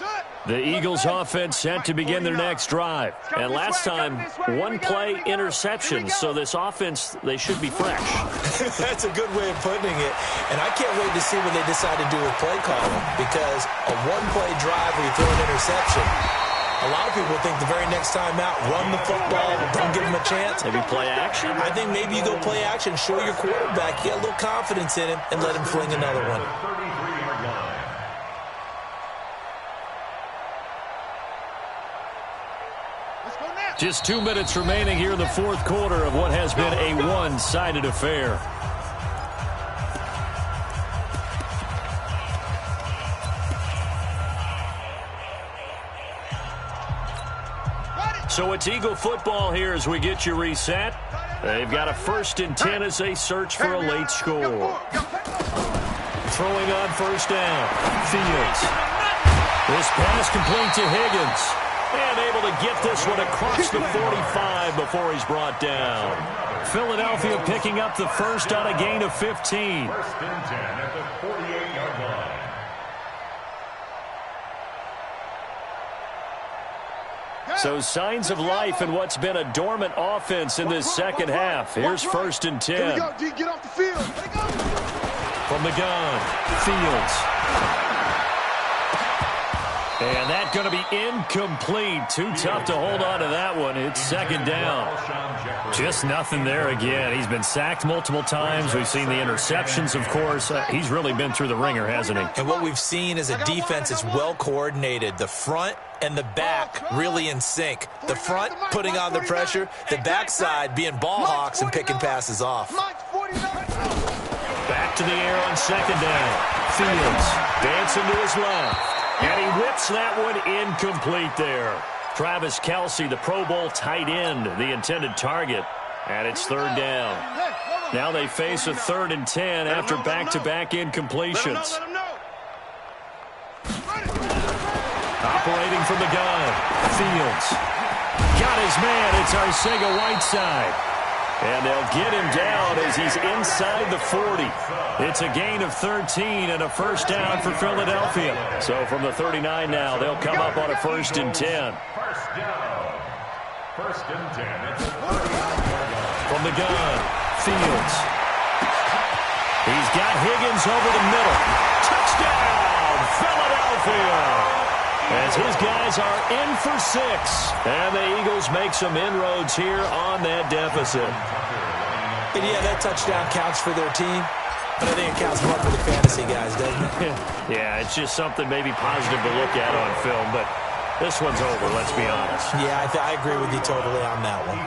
line. Set. The Eagles offense set to begin their next drive. And last time, one-play interception. So this offense, they should be fresh. That's a good way of putting it. And I can't wait to see what they decide to do with play calling. Because a one-play drive where you throw an interception, a lot of people think the very next time out, run the football, don't give them a chance. Maybe play action? I think maybe you go play action, show your quarterback, you got a little confidence in him, and let him fling another one. Just 2 minutes remaining here in the fourth quarter of what has been a one-sided affair. So it's Eagle football here as we get you reset. They've got a 1st and 10 as they search for a late score. Throwing on first down. Fields. This pass complete to Higgins. And able to get this one across the 45 before he's brought down. Philadelphia picking up the first on a gain of 15. 1st and 10 at the 48-yard line. So signs of life in what's been a dormant offense in this second half. Here's 1st and 10. Here we go, D. Get off the field. From the gun, Fields. And that's going to be incomplete. Too tough to hold on to that one. It's 2nd down. Just nothing there again. He's been sacked multiple times. We've seen the interceptions, of course. He's really been through the ringer, hasn't he? And what we've seen is a defense that's well coordinated. The front and the back really in sync. The front putting on the pressure. The backside being ball hawks and picking passes off. Back to the air on 2nd down. Fields dancing to his left. And he whips that one incomplete there. Travis Kelce, the Pro Bowl tight end, the intended target. And it's 3rd down. Now they face a 3rd and 10 after back-to-back incompletions. Operating from the gun. Fields. Got his man. It's Arcega-Whiteside. And they'll get him down as he's inside the 40. It's a gain of 13 and a first down for Philadelphia. So from the 39 now, they'll come up on a 1st and 10. First down. 1st and 10 at the 39-yard line. From the gun, Fields. He's got Higgins over the middle. Touchdown, Philadelphia! As his guys are in for 6. And the Eagles make some inroads here on that deficit. And yeah, that touchdown counts for their team. But I think it counts more for the fantasy guys, doesn't it? Yeah, it's just something maybe positive to look at on film. But this one's over, let's be honest. Yeah, I agree with you totally on that one.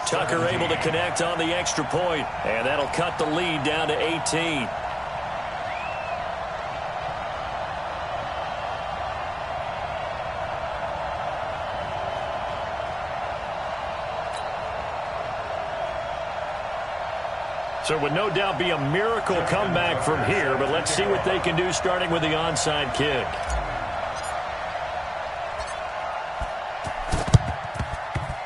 Tucker able to connect on the extra point. And that'll cut the lead down to 18. So it would no doubt be a miracle comeback from here, but let's see what they can do starting with the onside kick.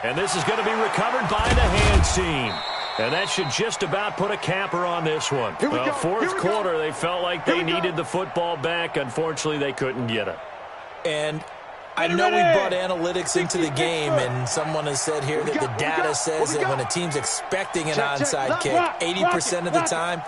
And this is going to be recovered by the hands team. And that should just about put a capper on this one. Well, fourth quarter, they felt like they needed the football back. Unfortunately, they couldn't get it. And I know we brought analytics into the game, and someone has said here that the data says that when a team's expecting an onside kick, 80% of the time,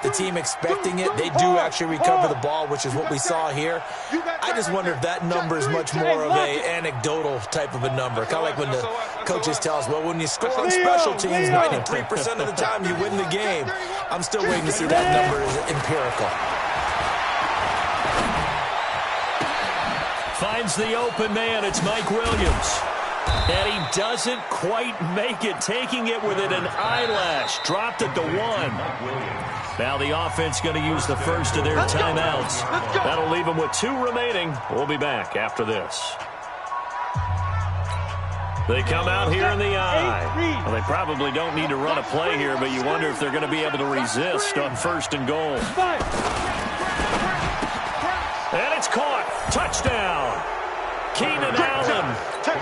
the team expecting it, they do actually recover the ball, which is what we saw here. I just wonder if that number is much more of a anecdotal type of a number. Kind of like when the coaches tell us, well, when you score on special teams, 93% of the time you win the game. I'm still waiting to see that number is empirical. Finds the open man. It's Mike Williams. And he doesn't quite make it. Taking it within an eyelash. Dropped at the 1. Now the offense going to use the first of their timeouts. That'll leave them with 2 remaining. We'll be back after this. They come out here in the eye. Well, they probably don't need to run a play here, but you wonder if they're going to be able to resist on 1st and goal. And it's caught. Touchdown. Keenan Allen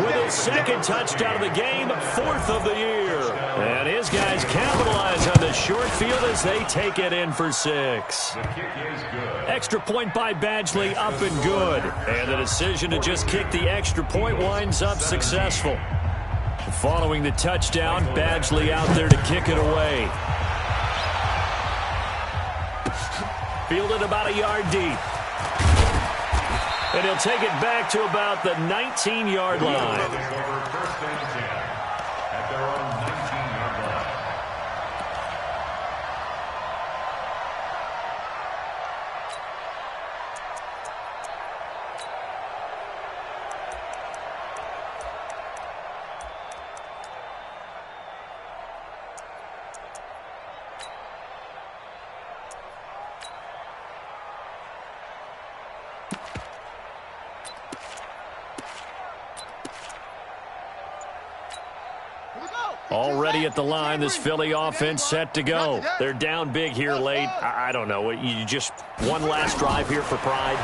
with his 2nd touchdown of the game, 4th of the year. And his guys capitalize on this short field as they take it in for 6. The kick is good. Extra point by Badgley, up and good. And the decision to just kick the extra point winds up successful. Following the touchdown, Badgley out there to kick it away. Fielded about a yard deep. And he'll take it back to about the 19-yard line. First and 10 at their own 19-yard line. Already at the line, this Philly offense set to go. They're down big here late. I don't know. You just one last drive here for pride?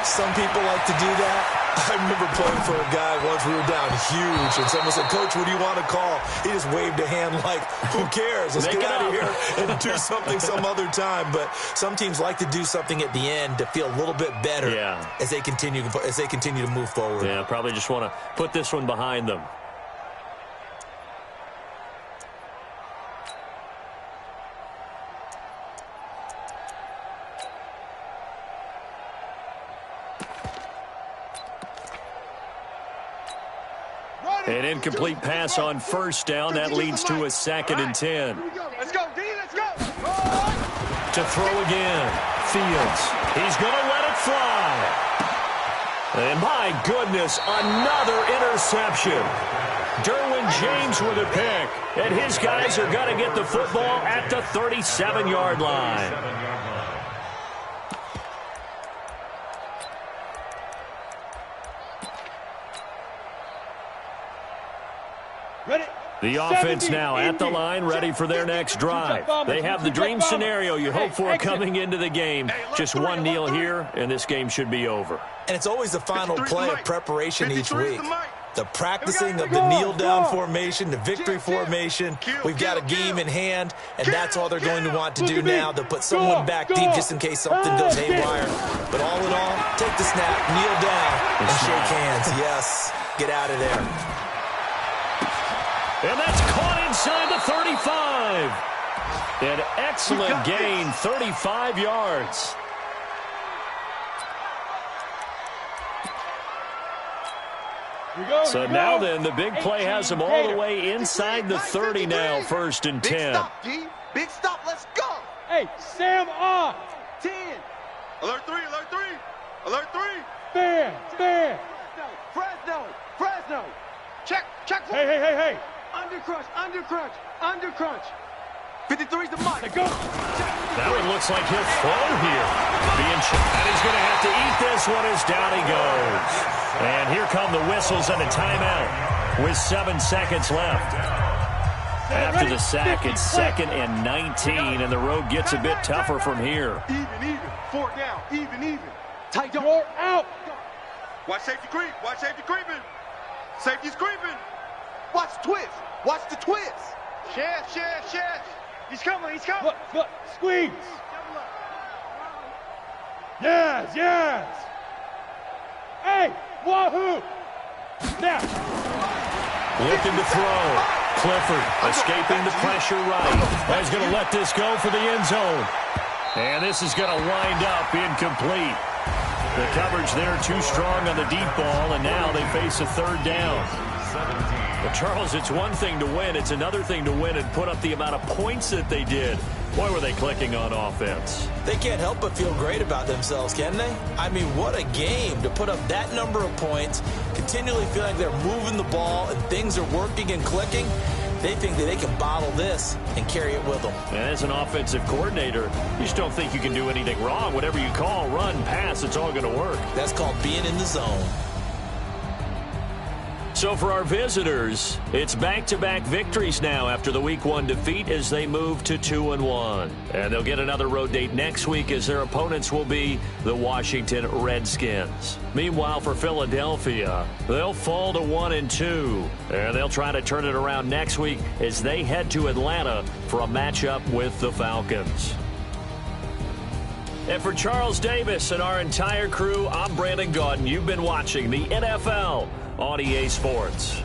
Some people like to do that. I remember playing for a guy once. We were down huge, and someone said, "Coach, what do you want to call?" He just waved a hand like, who cares? Let's get out of here and do something some other time. But some teams like to do something at the end to feel a little bit better as they continue to move forward. Yeah, probably just want to put this one behind them. An incomplete pass on first down. That leads to a 2nd and 10. Let's go, D, let's go. To throw again. Fields. He's going to let it fly. And my goodness, another interception. Derwin James with a pick. And his guys are going to get the football at the 37-yard line. The offense now at the line, ready for their next drive. They have the dream scenario you hope for coming into the game. Just one kneel here, and this game should be over. And it's always the final play of preparation each week. The practicing of the kneel-down formation, the victory formation. We've got a game in hand, and that's all they're going to want to do now. They'll put someone back deep just in case something goes haywire. But all in all, take the snap, kneel down, and shake hands. Yes, get out of there. And that's caught inside the 35. An excellent gain, 35 yards. So now then, the big play has them all the way inside the 30 now, 1st and 10. Big stop, G. Big stop, let's go. Hey, Sam on. 10. Alert 3, alert 3. Alert 3. Fan. Fresno. Check. Hey. Under crunch. 53's the mic. Let's go. That one looks like he'll throw here. And he's going to have to eat this one as down he goes. And here come the whistles and a timeout with 7 seconds left. After the sack, it's 2nd and 19, and the road gets a bit tougher from here. Even. 4 down. Even. Tight down. You're out. Watch safety creep. Watch safety creeping. Safety's creeping. Watch the twist. Share. He's coming. Look, squeeze. Yes. Hey, wahoo. Now. Looking to throw. Clifford escaping the pressure right. He's going to let this go for the end zone. And this is going to wind up incomplete. The coverage there too strong on the deep ball, and now they face a 3rd down. But Charles, it's one thing to win. It's another thing to win and put up the amount of points that they did. Boy, were they clicking on offense. They can't help but feel great about themselves, can they? I mean, what a game to put up that number of points, continually feeling like they're moving the ball and things are working and clicking. They think that they can bottle this and carry it with them. And as an offensive coordinator, you just don't think you can do anything wrong. Whatever you call, run, pass, it's all going to work. That's called being in the zone. So for our visitors, it's back-to-back victories now after the Week 1 defeat as they move to 2-1. And they'll get another road date next week as their opponents will be the Washington Redskins. Meanwhile, for Philadelphia, they'll fall to 1-2. And they'll try to turn it around next week as they head to Atlanta for a matchup with the Falcons. And for Charles Davis and our entire crew, I'm Brandon Gaudin. You've been watching the NFL on EA Sports.